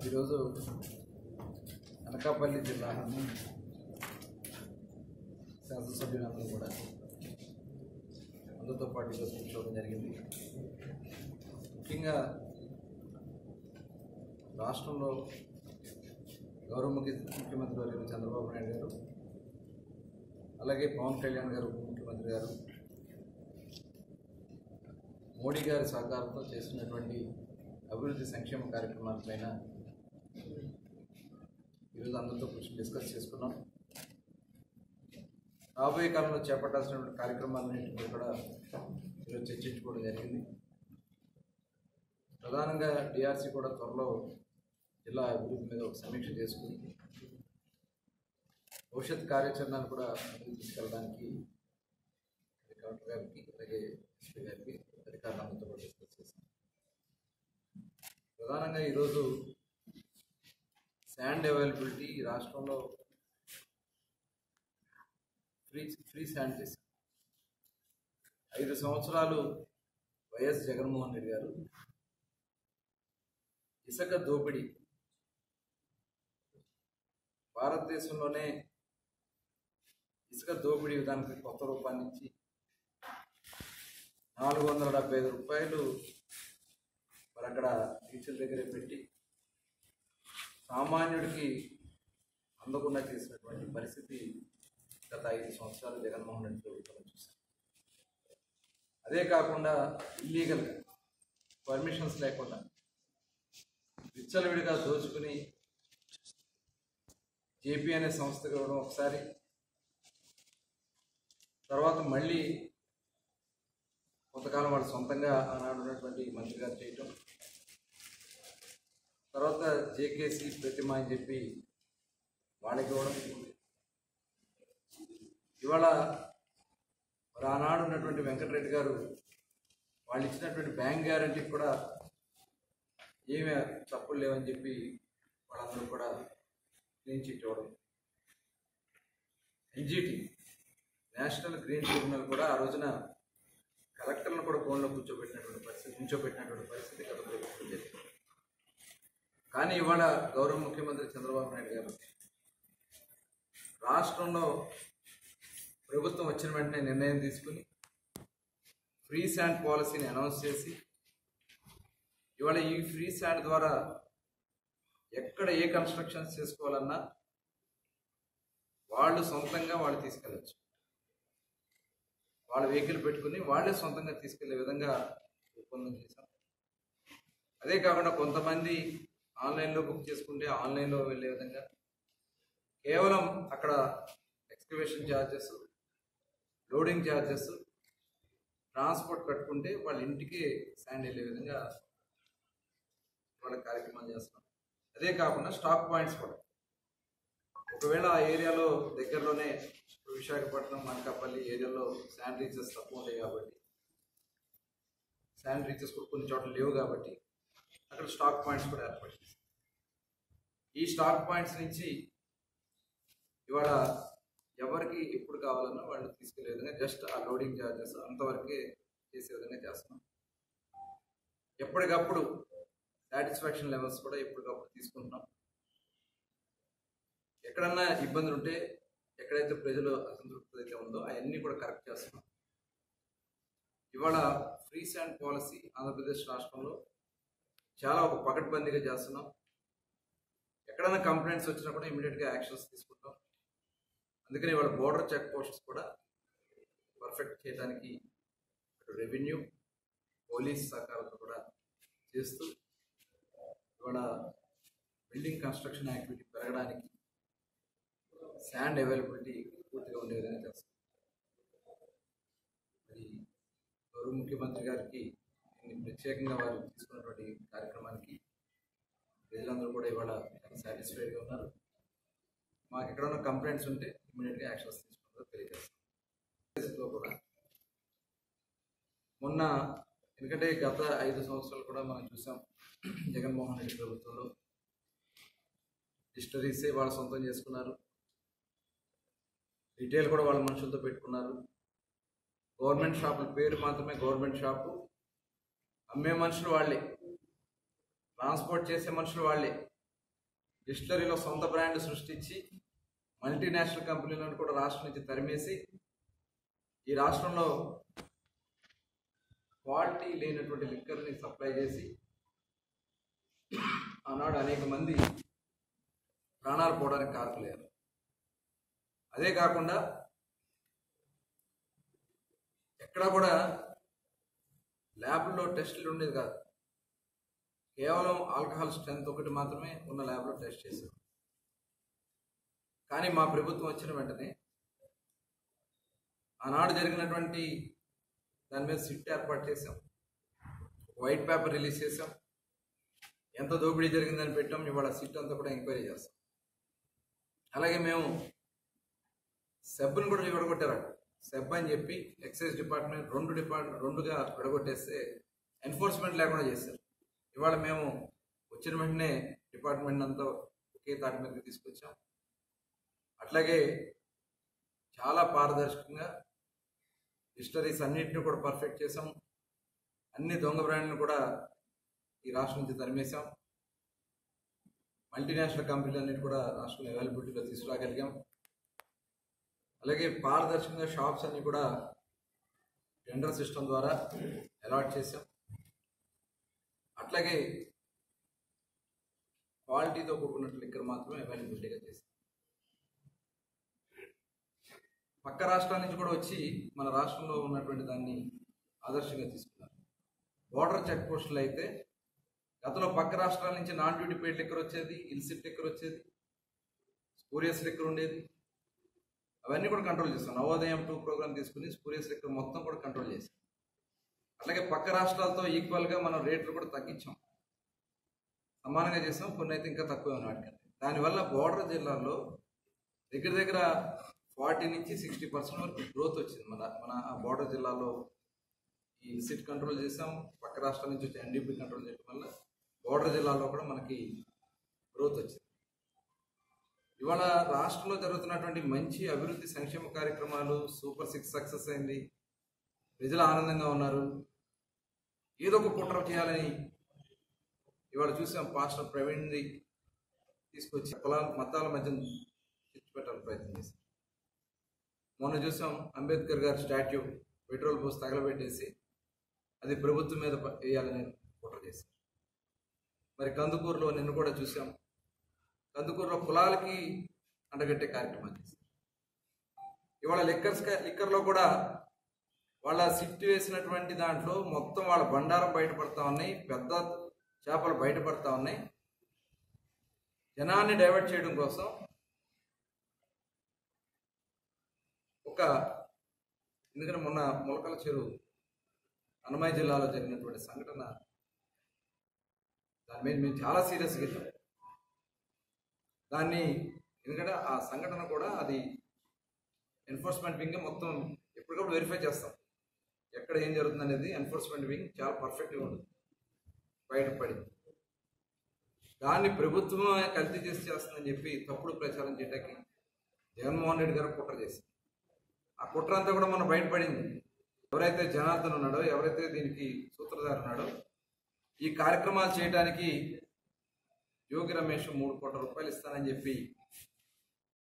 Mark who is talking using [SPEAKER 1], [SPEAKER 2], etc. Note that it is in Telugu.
[SPEAKER 1] ఈరోజు అనకాపల్లి జిల్లా శాసనసభ్యులందరూ కూడా అందరితో పాటు ఈరోజు కూర్చోవడం జరిగింది. ముఖ్యంగా రాష్ట్రంలో గౌరవ ముఖ్యమంత్రి వర్యులు చంద్రబాబు నాయుడు గారు, అలాగే పవన్ కళ్యాణ్ గారు ఉప ముఖ్యమంత్రి గారు, మోడీ గారి సహకారంతో చేస్తున్నటువంటి అభివృద్ధి సంక్షేమ కార్యక్రమాలపైన ఈరోజు అందరితో కూర్చొని డిస్కస్ చేసుకున్నాం. రాబోయే కాలంలో చేపట్టాల్సినటువంటి కార్యక్రమాలన్నింటినీ కూడా ఈరోజు చర్చించుకోవడం జరిగింది. ప్రధానంగా డిఆర్సీ కూడా త్వరలో జిల్లా అభివృద్ధి మీద ఒక సమీక్ష చేసుకుని భవిష్యత్ కార్యాచరణను కూడా ముందుకు తీసుకెళ్ళడానికి కలెక్టర్ గారికి, అలాగే ఎస్పీ గారికి, అధికారులందరితో కూడా డిస్కస్ చేశాం. ప్రధానంగా ఈరోజు శాండ్ అవైలబిలిటీ రాష్ట్రంలో ఫ్రీ శాండ్ చేశాం. 5 సంవత్సరాలు వైఎస్ జగన్మోహన్ రెడ్డి గారు ఇసుక దోపిడీ భారతదేశంలోనే ఇసుక దోపిడీ విధానానికి కొత్త రూపాన్ని ఇచ్చి 475 రూపాయలు మరి అక్కడ టీచర్ల దగ్గరే పెట్టి సామాన్యుడికి అందకుండా చేసినటువంటి పరిస్థితి గత 5 సంవత్సరాలు జగన్మోహన్ రెడ్డి ప్రభుత్వం చూశాం. అదే కాకుండా ఇల్లీగల్గా పర్మిషన్స్ లేకుండా విచ్చలవిడిగా దోచుకుని జేపీ అనే సంస్థకు ఇవ్వడం ఒకసారి, తర్వాత మళ్ళీ కొంతకాలం వాళ్ళు సొంతంగా ఆనాడు ఉన్నటువంటి మంత్రి గారు చేయటం, తర్వాత జేకేసీ ప్రతిమ అని చెప్పి వాళ్ళకి ఇవ్వడం. ఇవాళ మరి ఆనాడు ఉన్నటువంటి వెంకటరెడ్డి గారు వాళ్ళు ఇచ్చినటువంటి బ్యాంక్ గ్యారంటీకి కూడా ఏమీ తప్పులు లేవని చెప్పి వాళ్ళందరూ కూడా క్లీన్ చిట్ ఇవ్వడం. ఎన్జిటి నేషనల్ గ్రీన్ ట్రిబ్యునల్ కూడా ఆ రోజున కలెక్టర్లను కూడా ఫోన్లో ఉంచోబెట్టినటువంటి పరిస్థితి గత ప్రభుత్వం జరిగింది. కానీ ఇవాళ గౌరవ ముఖ్యమంత్రి చంద్రబాబు నాయుడు గారు రాష్ట్రంలో ప్రభుత్వం వచ్చిన వెంటనే నిర్ణయం తీసుకుని ఫ్రీ శాండ్ పాలసీని అనౌన్స్ చేసి ఇవాళ ఈ ఫ్రీ శాండ్ ద్వారా ఎక్కడ ఏ కన్స్ట్రక్షన్స్ చేసుకోవాలన్నా వాళ్ళు సొంతంగా వాళ్ళు తీసుకెళ్ళచ్చు. వాళ్ళ వెహికల్ పెట్టుకుని వాళ్ళే సొంతంగా తీసుకెళ్లే విధంగా ఒప్పందం చేశాం. అదే కాకుండా కొంతమంది ఆన్లైన్లో బుక్ చేసుకుంటే ఆన్లైన్లో వెళ్ళే విధంగా కేవలం అక్కడ excavation charges, loading charges, transport కట్టుకుంటే వాళ్ళ ఇంటికి శాండ్ వెళ్ళే విధంగా వాళ్ళ కార్యక్రమాలు చేస్తున్నాం. అదే కాకుండా స్టాక్ పాయింట్స్ కూడా ఒకవేళ ఆ ఏరియాలో దగ్గరలోనే విశాఖపట్నం, అనకాపల్లి ఏరియాలో శాండ్ రీచెస్ తక్కువ ఉంటాయి కాబట్టి, శాండ్ రీచెస్ కూడా కొన్ని చోట్ల లేవు కాబట్టి అక్కడ స్టాక్ పాయింట్స్ కూడా ఏర్పాటు చేస్తాం. ఈ స్టాక్ పాయింట్స్ నుంచి ఇవాళ ఎవరికి ఎప్పుడు కావాలన్నా వాళ్ళు తీసుకెళ్లే విధంగా జస్ట్ ఆ లోడింగ్ ఛార్జెస్ అంతవరకే చేసే విధంగా చేస్తున్నాం. ఎప్పటికప్పుడు సాటిస్ఫాక్షన్ లెవెల్స్ కూడా ఎప్పటికప్పుడు తీసుకుంటున్నాం. ఎక్కడన్నా ఇబ్బందులు ఉంటే, ఎక్కడైతే ప్రజలు అసంతృప్తి అయితే ఉందో అవన్నీ కూడా కరెక్ట్ చేస్తున్నాం. ఇవాళ ఫ్రీ శాండ్ పాలసీ ఆంధ్రప్రదేశ్ రాష్ట్రంలో చాలా ఒక పకడ్బందీగా చేస్తున్నాం. ఎక్కడైనా కంప్లైంట్స్ వచ్చినా కూడా ఇమీడియట్గా యాక్షన్స్ తీసుకుంటాం. అందుకని ఇవాళ బోర్డర్ చెక్ పోస్ట్స్ కూడా పర్ఫెక్ట్ చేయడానికి రెవెన్యూ, పోలీస్ సహకారంతో కూడా చేస్తూ ఇవాళ బిల్డింగ్ కన్స్ట్రక్షన్ యాక్టివిటీ పెరగడానికి శాండ్ అవైలబిలిటీ పూర్తిగా ఉండే విధంగా చేస్తాం. మరి గౌరవ ముఖ్యమంత్రి గారికి ప్రత్యేకంగా వారు తీసుకున్నటువంటి కార్యక్రమానికి ప్రజలందరూ కూడా ఇవాళ చాలా సాటిస్ఫైడ్గా ఉన్నారు. మాకు ఎక్కడన్నా కంప్లైంట్స్ ఉంటే ఇమీడియట్గా యాక్షన్స్ తీసుకుంటారో తెలియజేస్తాం. కూడా మొన్న ఎందుకంటే గత 5 సంవత్సరాలు కూడా మనం చూసాం జగన్మోహన్ రెడ్డి ప్రభుత్వంలో డిస్టరీసే వాళ్ళు సొంతం చేసుకున్నారు, రిటైల్ కూడా వాళ్ళ మనుషులతో పెట్టుకున్నారు, గవర్నమెంట్ షాపుల పేరు మాత్రమే గవర్నమెంట్ షాపు, అమ్మే మనుషులు వాళ్ళే, ట్రాన్స్పోర్ట్ చేసే మనుషులు వాళ్ళే, డిస్టిలరీలో సొంత బ్రాండ్ సృష్టించి మల్టీనేషనల్ కంపెనీలను కూడా రాష్ట్రం నుంచి తరిమేసి ఈ రాష్ట్రంలో క్వాలిటీ లేనటువంటి లిక్కర్ని సప్లై చేసి ఆనాడు అనేక మంది ప్రాణాలు పోవడానికి కారకులేరు. అదే కాకుండా ఎక్కడా కూడా ల్యాబ్లో టెస్టులు ఉండేది కాదు. కేవలం ఆల్కహాల్ స్ట్రెంత్ ఒకటి మాత్రమే ఉన్న ల్యాబ్లో టెస్ట్ చేశారు. కానీ మా ప్రభుత్వం వచ్చిన వెంటనే ఆనాడు జరిగినటువంటి దాని మీద సిట్ ఏర్పాటు చేసాం, వైట్ పేపర్ రిలీజ్ చేసాం, ఎంత దోపిడీ జరిగిందని పెట్టాం. ఇవాళ సిట్ అంతా కూడా ఎంక్వైరీ చేస్తాం. అలాగే మేము సెబ్ని కూడా విడగొట్టారు. సెబ్ అని చెప్పి ఎక్సైజ్ డిపార్ట్మెంట్ రెండుగా విడగొట్టేస్తే ఎన్ఫోర్స్మెంట్ లేకుండా చేశారు. ఇవాళ మేము వచ్చిన వెంటనే డిపార్ట్మెంట్ అంతా ఒకే తాటి మీదకి తీసుకొచ్చాం. అట్లాగే చాలా పారదర్శకంగా డిస్టిలరీస్ అన్నింటినీ కూడా పర్ఫెక్ట్ చేసాం. అన్ని దొంగ బ్రాండ్లను కూడా ఈ రాష్ట్రం నుంచి తరిమేశాం. మల్టీనేషనల్ కంపెనీలు అన్నిటి కూడా రాష్ట్రంలో అవైలబిలిటీలో తీసుకురాగలిగాం. అలాగే పారదర్శకంగా షాప్స్ అన్ని కూడా టెండర్ సిస్టమ్ ద్వారా అలాట్ చేసాం. అట్లాగే క్వాలిటీతో కూడుకున్నట్టు లిక్కర్ మాత్రమే అవైలబిలిటీగా చేసాం. పక్క రాష్ట్రాల నుంచి కూడా వచ్చి మన రాష్ట్రంలో ఉన్నటువంటి దాన్ని ఆదర్శంగా తీసుకున్నారు. బోర్డర్ చెక్ పోస్టులు అయితే గతంలో పక్క రాష్ట్రాల నుంచి నాన్ డ్యూటీ పెయిడ్ లిక్కర్ వచ్చేది, ఇల్సిట్ లిక్కర్ వచ్చేది, స్పూరియస్ లిక్కర్ ఉండేది. అవన్నీ కూడా కంట్రోల్ చేస్తాం. నవోదయం 2 ప్రోగ్రామ్ తీసుకుని స్పూరియస్ లిక్కర్ మొత్తం కూడా కంట్రోల్ చేసాం. అట్లాగే పక్క రాష్ట్రాలతో ఈక్వల్గా మనం రేట్లు కూడా తగ్గించాం, సమానంగా చేసాం. కొన్ని అయితే ఇంకా తక్కువ వాటికంటే. దానివల్ల బోర్డర్ జిల్లాల్లో దగ్గర 40 నుంచి 60% వరకు గ్రోత్ వచ్చింది. మన బోర్డర్ జిల్లాలో ఈ ఇల్సిట్ కంట్రోల్ చేసాం. పక్క రాష్ట్రాల నుంచి వచ్చే ఎన్డీపీ కంట్రోల్ చేయడం వల్ల బోర్డర్ జిల్లాలో కూడా మనకి గ్రోత్ వచ్చింది. ఇవాళ రాష్ట్రంలో జరుగుతున్నటువంటి మంచి అభివృద్ధి సంక్షేమ కార్యక్రమాలు, సూపర్ 6 సక్సెస్ అయింది. ప్రజలు ఆనందంగా ఉన్నారు. ఏదో ఒక కుట్ర చేయాలని ఇవాళ చూసాం. పాస్టర్ ప్రవీణ్ని తీసుకొచ్చి మతాల మధ్య చిచ్చుపెట్టాలని ప్రయత్నం చేశాం. మొన్న చూసాం అంబేద్కర్ గారి స్టాట్యూ పెట్రోల్ పోసి తగలబెట్టేసి అది ప్రభుత్వం మీద వేయాలని కుట్ర చేశారు. మరి కందుకూరులో నిన్ను కూడా చూసాం. కందుకూరులో కులాలకి అండగట్టే కార్యక్రమాలు చేశారు. ఇవాళ లిక్కర్లో కూడా వాళ్ళ సిట్ వేసినటువంటి దాంట్లో మొత్తం వాళ్ళ బండారం బయటపడతా ఉన్నాయి, పెద్ద చేపలు బయటపడతా ఉన్నాయి. జనాన్ని డైవర్ట్ చేయడం కోసం ఎందుకంటే మొన్న మొలకల చెరువు అన్నమయ్య జిల్లాలో జరిగినటువంటి సంఘటన, దాని మీద మేము చాలా సీరియస్గా వెళ్ళాం. దాన్ని ఎందుకంటే ఆ సంఘటన కూడా అది ఎన్ఫోర్స్మెంట్ వింగ్ మొత్తం ఎప్పటికప్పుడు వెరిఫై చేస్తాం. ఎక్కడ ఏం జరుగుతుంది అనేది ఎన్ఫోర్స్మెంట్ వింగ్ చాలా పర్ఫెక్ట్గా ఉంటుంది. బయటపడి దాన్ని ప్రభుత్వం కల్తీ చేస్తుందని చెప్పి తప్పుడు ప్రచారం చేయడానికి జగన్మోహన్ రెడ్డి గారు కుట్ర చేశారు. ఆ కుట్ర అంతా కూడా మనం బయటపడింది. ఎవరైతే జనార్దన్ ఉన్నాడో, ఎవరైతే దీనికి సూత్రధారి ఉన్నాడో, ఈ కార్యక్రమాలు చేయడానికి యోగి రమేష్ 3 కోట్ల రూపాయలు ఇస్తానని చెప్పి